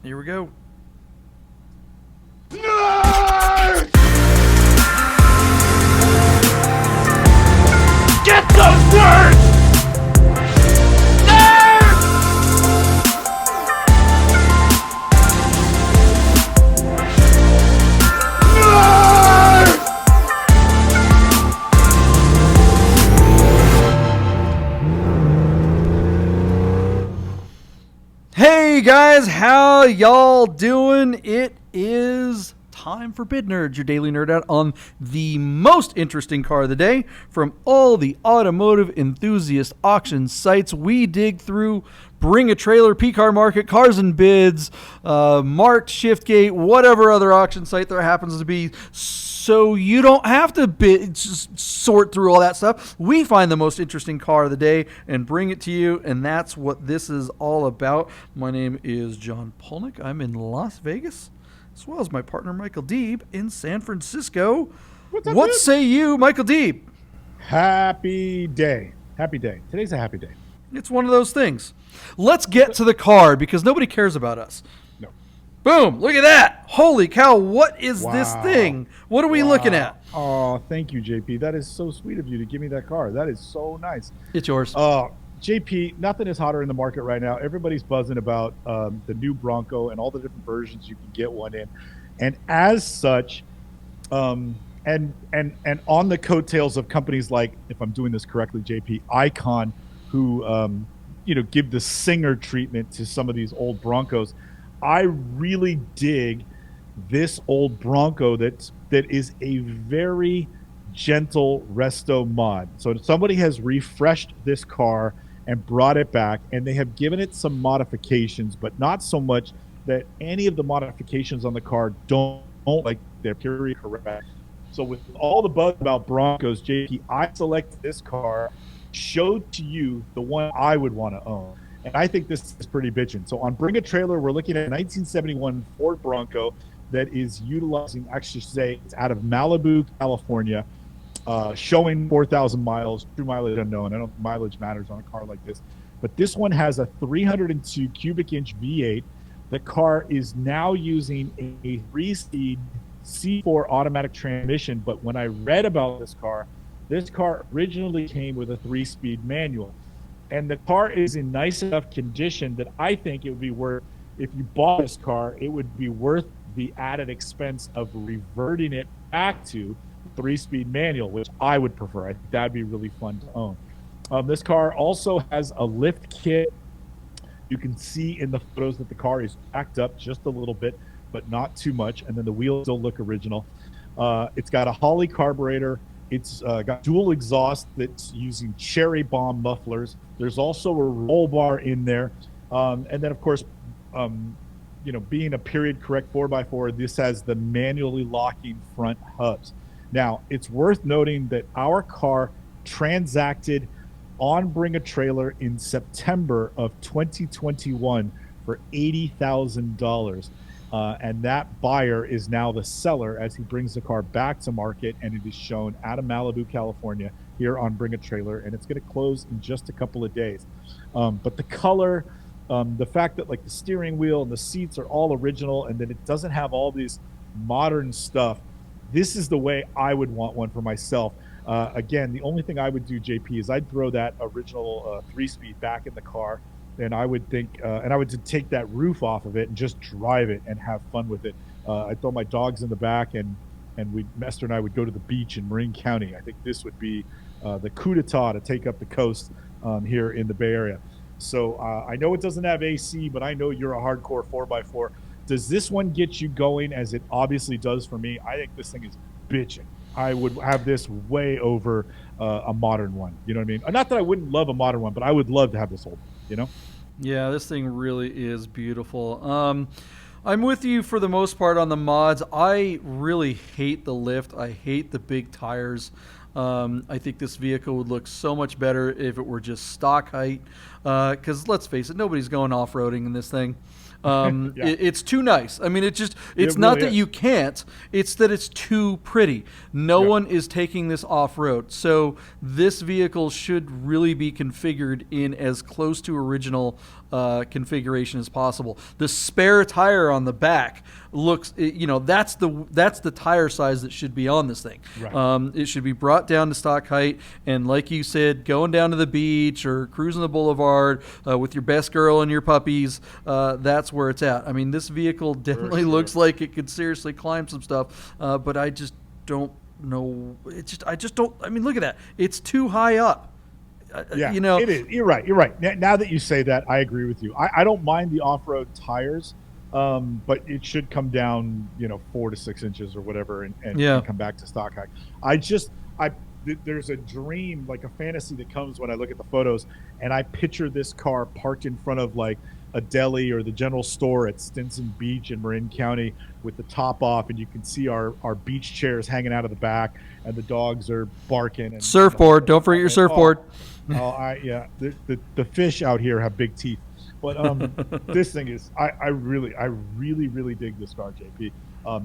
Here we go. Nerd! Get those words! Nerd! Nerd! Hey guys, how y'all doing? It is time for Bid Nerds, your daily nerd out on the most interesting car of the day from all the automotive enthusiast auction sites. We dig through, Bring a Trailer, P-Car Market, Cars and Bids, Marked, Shiftgate, whatever other auction site there happens to be. So you don't have to just sort through all that stuff. We find the most interesting car of the day and bring it to you, and that's what this is all about. My name is John Polnik. I'm in Las Vegas, as well as my partner Michael Deeb in San Francisco. What's up, What dude? say you, Michael Deeb? Happy day. Happy day. Today's a happy day. It's one of those things. Let's get to the car because nobody cares about us. No. Boom, look at that. Holy cow, what is this Wow. thing? What are we looking at? Oh, thank you, JP. That is so sweet of you to give me that car. That is so nice. It's yours. JP, nothing is hotter in the market right now. Everybody's buzzing about the new Bronco and all the different versions you can get one in. And as such, and on the coattails of companies like, if I'm doing this correctly, JP, Icon, who give the singer treatment to some of these old Broncos. I really dig this old Bronco that is a very gentle resto mod. So somebody has refreshed this car and brought it back, and they have given it some modifications, but not so much that any of the modifications on the car don't like they're period correct. So with all the buzz about Broncos, JP, I selected this car, showed to you the one I would want to own. And I think this is pretty bitchin'. So on Bring a Trailer, we're looking at a 1971 Ford Bronco that is utilizing, actually say, it's out of Malibu, California, showing 4,000 miles, true mileage unknown. I don't think mileage matters on a car like this. But this one has a 302 cubic inch V8. The car is now using a 3-speed C4 automatic transmission. But when I read about this car originally came with a 3-speed manual. And the car is in nice enough condition that I think it would be worth, if you bought this car, it would be worth the added expense of reverting it back to 3-speed manual, which I would prefer. I think that'd be really fun to own. This car also has a lift kit. You can see in the photos that the car is backed up just a little bit, but not too much. And then the wheels still look original. It's got a Holley carburetor. It's got dual exhaust that's using cherry bomb mufflers. There's also a roll bar in there. And then, of course, being a period correct 4x4, this has the manually locking front hubs. Now, it's worth noting that our car transacted on Bring a Trailer in September of 2021 for $80,000. And that buyer is now the seller as he brings the car back to market, and it is shown out of Malibu, California, here on Bring a Trailer, and it's going to close in just a couple of days. But the color, the fact that like the steering wheel and the seats are all original, and that it doesn't have all these modern stuff, this is the way I would want one for myself. Again, the only thing I would do, JP, is I'd throw that original 3-speed back in the car. And I would think, and I would take that roof off of it and just drive it and have fun with it. I'd throw my dogs in the back, and Esther and I would go to the beach in Marin County. I think this would be the coup d'etat to take up the coast here in the Bay Area. So I know it doesn't have AC, but I know you're a hardcore 4x4. Does this one get you going as it obviously does for me? I think this thing is bitching. I would have this way over a modern one. You know what I mean? Not that I wouldn't love a modern one, but I would love to have this old one, you know? Yeah, this thing really is beautiful. I'm with you for the most part on the mods. I really hate the lift. I hate the big tires. I think this vehicle would look so much better if it were just stock height. Because let's face it, nobody's going off-roading in this thing. Yeah. It's too nice. I mean, it's It not really that is. you can't, it's that it's too pretty. No Yeah. one is taking this off-road. So this vehicle should really be configured in as close to original configuration as possible. The spare tire on the back looks, that's the tire size that should be on this thing. Right. It should be brought down to stock height, and like you said, going down to the beach or cruising the boulevard with your best girl and your puppies, that's where it's at. I mean, this vehicle definitely sure. looks like it could seriously climb some stuff, but I just don't know. I just don't. I mean, look at that. It's too high up. Yeah, You know, it is. You're right. You're right. Now that you say that, I agree with you. I don't mind the off-road tires, but it should come down, 4 to 6 inches or whatever, and Yeah. come back to stock height. There's a dream, like a fantasy that comes when I look at the photos, and I picture this car parked in front of like a deli or the general store at Stinson Beach in Marin County with the top off, and you can see our beach chairs hanging out of the back, and the dogs are barking. And surfboard. Don't forget your surfboard. The fish out here have big teeth, but this thing is I really dig this car, JP.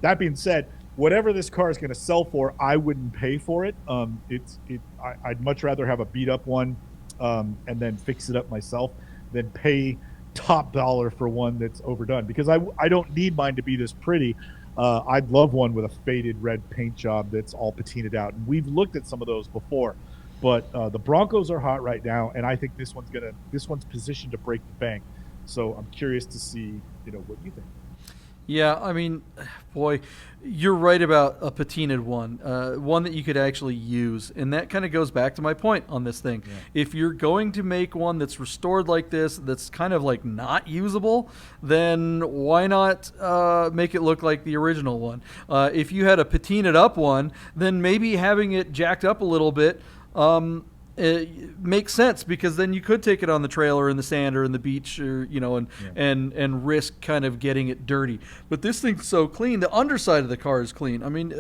That being said, whatever this car is going to sell for, I wouldn't pay for it. I'd much rather have a beat up one and then fix it up myself than pay top dollar for one that's overdone, because I don't need mine to be this pretty. I'd love one with a faded red paint job that's all patinaed out, and we've looked at some of those before. But the Broncos are hot right now, and I think this one's positioned to break the bank. So I'm curious to see, what you think. Yeah, I mean, boy, you're right about a patinaed one, one that you could actually use. And that kind of goes back to my point on this thing. Yeah. If you're going to make one that's restored like this, that's kind of like not usable, then why not make it look like the original one? If you had a patinaed up one, then maybe having it jacked up a little bit it makes sense, because then you could take it on the trail or in the sand or in the beach, or and risk kind of getting it dirty. But this thing's so clean. The underside of the car is clean. I mean,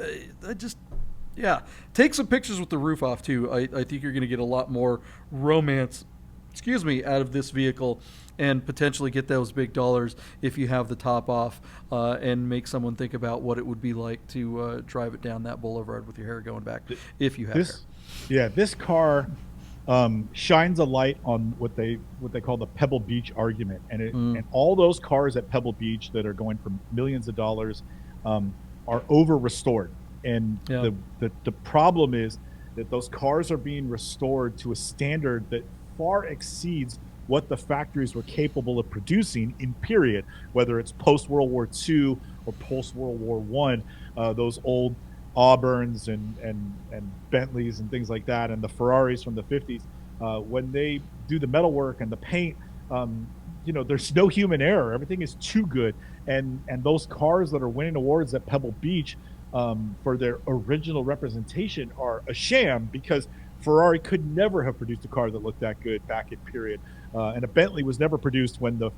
take some pictures with the roof off too. I think you're going to get a lot more romance, out of this vehicle, and potentially get those big dollars if you have the top off, and make someone think about what it would be like to drive it down that boulevard with your hair going back, if you have hair. Yeah, this car shines a light on what they call the Pebble Beach argument, and all those cars at Pebble Beach that are going for millions of dollars are over restored, and the problem is that those cars are being restored to a standard that far exceeds what the factories were capable of producing in period, whether it's post World War II or post World War One. Those old Auburns and Bentleys and things like that, and the Ferraris from the 50s, when they do the metalwork and the paint, there's no human error. Everything is too good, and those cars that are winning awards at Pebble Beach for their original representation are a sham, because Ferrari could never have produced a car that looked that good back in period, and a Bentley was never produced when the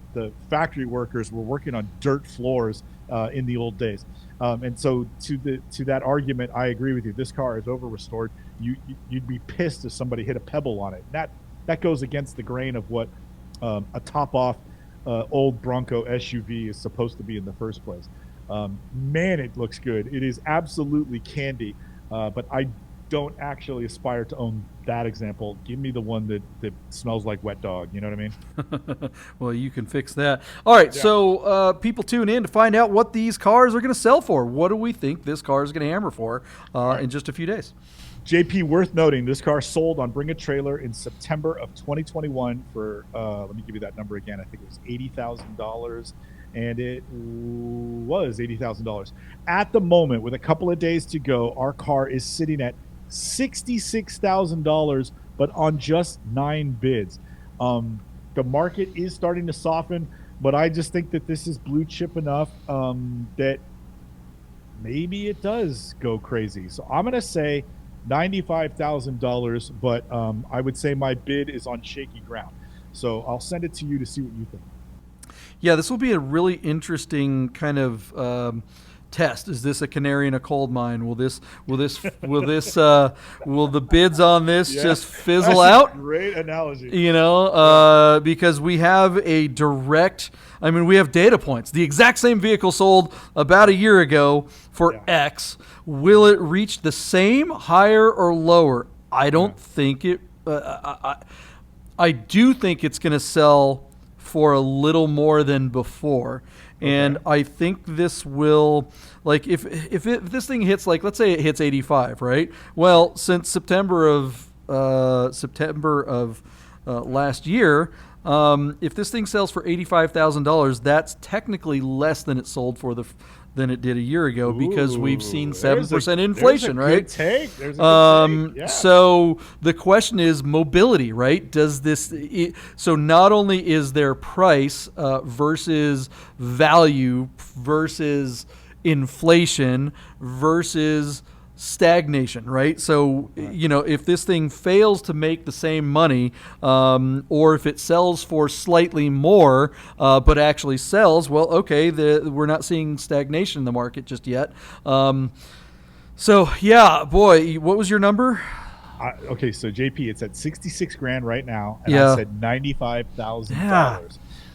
factory workers were working on dirt floors in the old days. And so to that argument, I agree with you. This car is over restored. You'd be pissed if somebody hit a pebble on it. That goes against the grain of what a top off old Bronco SUV is supposed to be in the first place. Man, it looks good. It is absolutely candy. But I don't actually aspire to own that example. Give me the one that smells like wet dog. You know what I mean? Well, you can fix that. All right, so people tune in to find out what these cars are going to sell for. What do we think this car is going to hammer for in just a few days? JP, worth noting, this car sold on Bring a Trailer in September of 2021 for, let me give you that number again. I think it was $80,000. And it was $80,000. At the moment, with a couple of days to go, our car is sitting at $66,000, but on just 9 bids. The market is starting to soften, but I just think that this is blue chip enough that maybe it does go crazy. So I'm going to say $95,000, but I would say my bid is on shaky ground. So I'll send it to you to see what you think. Yeah, this will be a really interesting kind of test? Is this a canary in a coal mine? Will the bids on this just fizzle out? Great analogy. Because we have we have data points. The exact same vehicle sold about a year ago for X. Will it reach the same, higher, or lower? I don't think it. I do think it's going to sell for a little more than before. And I think this will, like, if this thing hits, like, let's say it hits 85, right? Well, since September of last year, if this thing sells for $85,000, that's technically less than it sold for than it did a year ago, because we've seen 7% inflation, right? There's a good take. Yeah. So the question is mobility, right? So not only is there price versus value versus inflation versus stagnation, right? So, if this thing fails to make the same money, or if it sells for slightly more, but actually sells, well, okay, we're not seeing stagnation in the market just yet. So, yeah, boy, what was your number? Okay, so JP, it's at 66 grand right now, and I said $95,000. Yeah.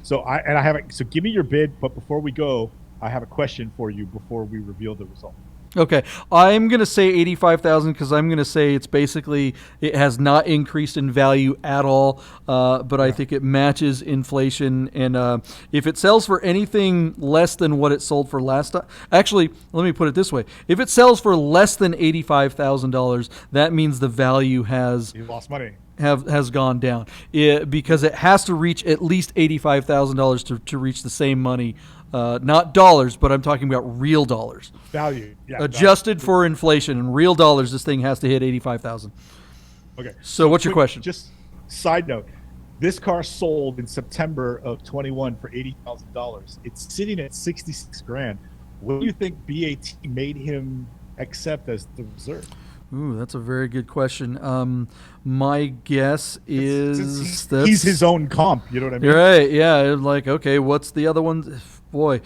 So I haven't. So give me your bid, but before we go, I have a question for you before we reveal the result. Okay, I'm going to say 85,000 because I'm going to say it has not increased in value at all, but I think it matches inflation. And if it sells for anything less than what it sold for last time, actually, let me put it this way. If it sells for less than $85,000, that means the value You lost money. has gone down, because it has to reach at least $85,000 to reach the same money. Not dollars, but I'm talking about real dollars. Value. Yeah, adjusted for inflation and real dollars, this thing has to hit 85,000. Okay. So what's your question? Just side note. This car sold in September of 21 for $80,000. It's sitting at 66 grand. What do you think BAT made him accept as the reserve? Ooh, that's a very good question. My guess is he's his own comp. You know what I mean? You're right. Yeah. Like, okay, what's the other one? Boy,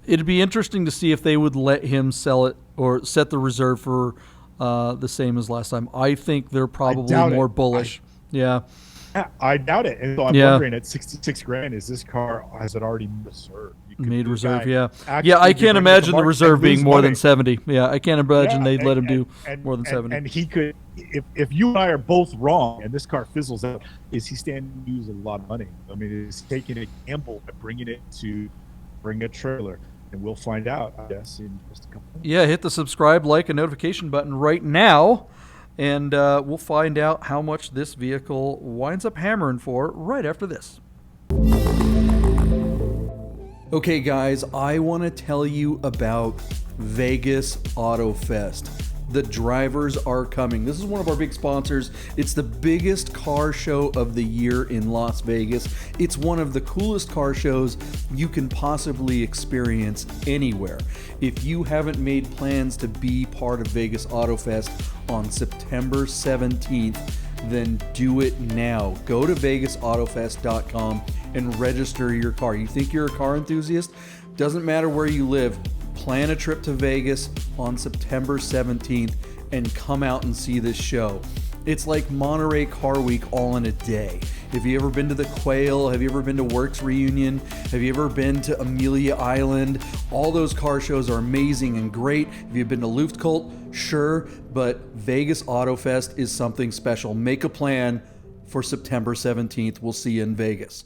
it'd be interesting to see if they would let him sell it or set the reserve for the same as last time. I think they're probably more bullish. I doubt it. And so I'm wondering, at 66 grand, is this car, has it already reserved? Made reserve, I can't imagine the reserve being more than 70. Yeah, I can't imagine they'd let him do more than 70. And he could, if you and I are both wrong and this car fizzles out, is he standing to lose a lot of money? I mean, is he taking a gamble by bringing it to bring a trailer? And we'll find out, I guess, in just a couple minutes. Yeah, hit the subscribe, like, and notification button right now. And we'll find out how much this vehicle winds up hammering for right after this. Okay, guys, I want to tell you about Vegas Auto Fest. The drivers are coming. This is one of our big sponsors. It's the biggest car show of the year in Las Vegas. It's one of the coolest car shows you can possibly experience anywhere. If you haven't made plans to be part of Vegas Auto Fest on September 17th, then do it now. Go to vegasautofest.com and register your car. You think you're a car enthusiast? Doesn't matter where you live. Plan a trip to Vegas on September 17th and come out and see this show. It's like Monterey Car Week all in a day. Have you ever been to the Quail? Have you ever been to Works Reunion? Have you ever been to Amelia Island? All those car shows are amazing and great. Have you been to Luftkult? Sure, but Vegas Auto Fest is something special. Make a plan for September 17th. We'll see you in Vegas.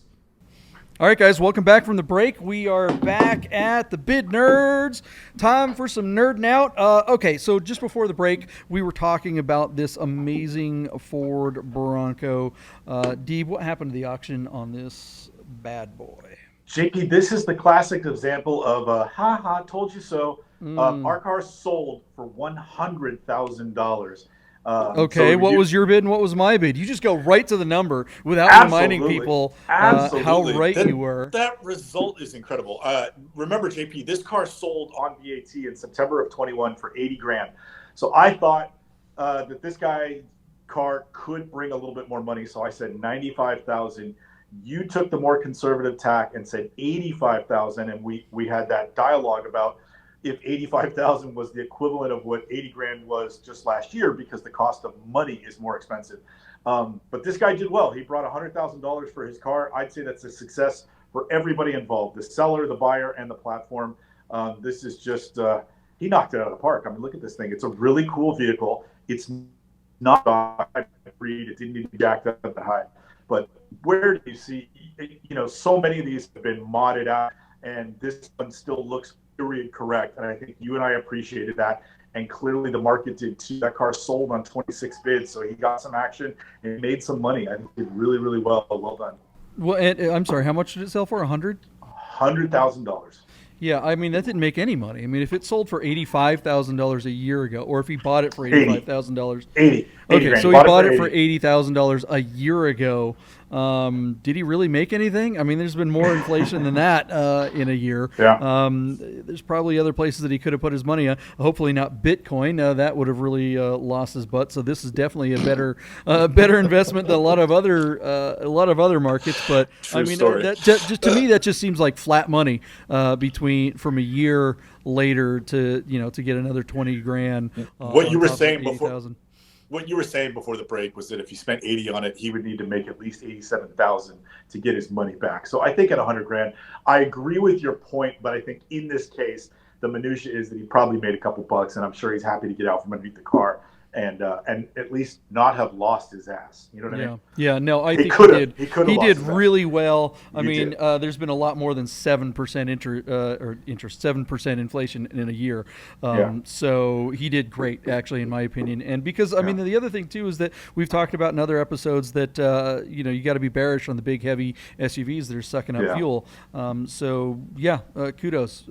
All right, guys, welcome back from the break. We are back at the Bid Nerds. Time for some nerding out. Okay, so just before the break, we were talking about this amazing Ford Bronco. Deeb, what happened to the auction on this bad boy? JP, this is the classic example of told you so. Our car sold for $100,000. Okay, so what was your bid and what was my bid? You just go right to the number without reminding people how right you were. That result is incredible. Remember, JP, this car sold on BAT in September of 21 for 80 grand. So I thought that this car could bring a little bit more money. So I said 95,000. You took the more conservative tack and said 85,000, and we had that dialogue about if 85,000 was the equivalent of what 80 grand was just last year, because the cost of money is more expensive. But this guy did well. He brought $100,000 for his car. I'd say that's a success for everybody involved, the seller, the buyer, and the platform. This is just, he knocked it out of the park. I mean, look at this thing. It's a really cool vehicle. It's not a breed. It didn't need to be jacked up at the high. But where do you see, so many of these have been modded out, and this one still looks period correct. And I think you and I appreciated that. And clearly the market did too. That car sold on 26 bids, so he got some action and made some money. I think he did really, really well. Well done. Well, and, I'm sorry, how much did it sell for? $100,000. Yeah, I mean, that didn't make any money. I mean, if it sold for $85,000 a year ago, or if he bought it for $85,000. 80. Okay, so he bought it for $80,000 a year ago. Did he really make anything? I mean, there's been more inflation than that in a year. Yeah. There's probably other places that he could have put his money on. Hopefully not Bitcoin. That would have really lost his butt. So this is definitely a better investment than a lot of other markets. But True I mean, story. that just to me, that just seems like flat money from a year later to get another 20 grand. What you were on top of saying 80,000. What you were saying before the break was that if he spent 80 on it, he would need to make at least 87,000 to get his money back. So I think at 100 grand, I agree with your point, but I think in this case, the minutia is that he probably made a couple bucks, and I'm sure he's happy to get out from underneath the car and at least not have lost his ass. You know what I mean? Yeah, no, I think he did really well. I mean, did. there's been a lot more than 7% 7% inflation in a year. So he did great, actually, in my opinion. And because, I mean, the other thing, too, is that we've talked about in other episodes that, you got to be bearish on the big, heavy SUVs that are sucking up fuel. Kudos.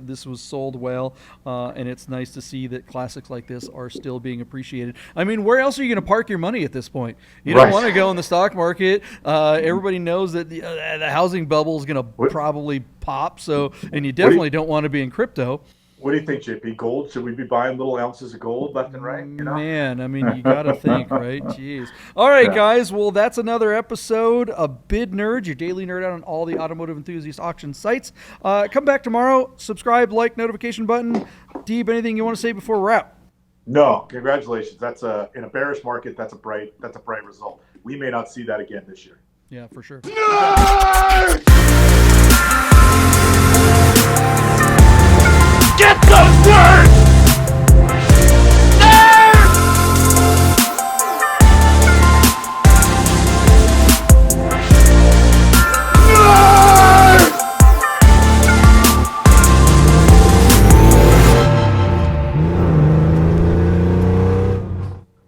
This was sold well, and it's nice to see that classics like this are still being appreciated. I mean, where else are you going to park your money at this point? You don't want to go in the stock market. Everybody knows that the housing bubble is going to probably pop. So, and you definitely don't want to be in crypto. What do you think, JP? Gold? Should we be buying little ounces of gold left and right? Man, I mean, you got to think, right? Jeez. All right, guys. Well, that's another episode of Bid Nerds, your daily nerd out on all the automotive enthusiast auction sites. Come back tomorrow. Subscribe, like, notification button. Deeb, anything you want to say before we're out? No, congratulations. That's in a bearish market. That's a bright result. We may not see that again this year. Yeah, for sure. Nerd!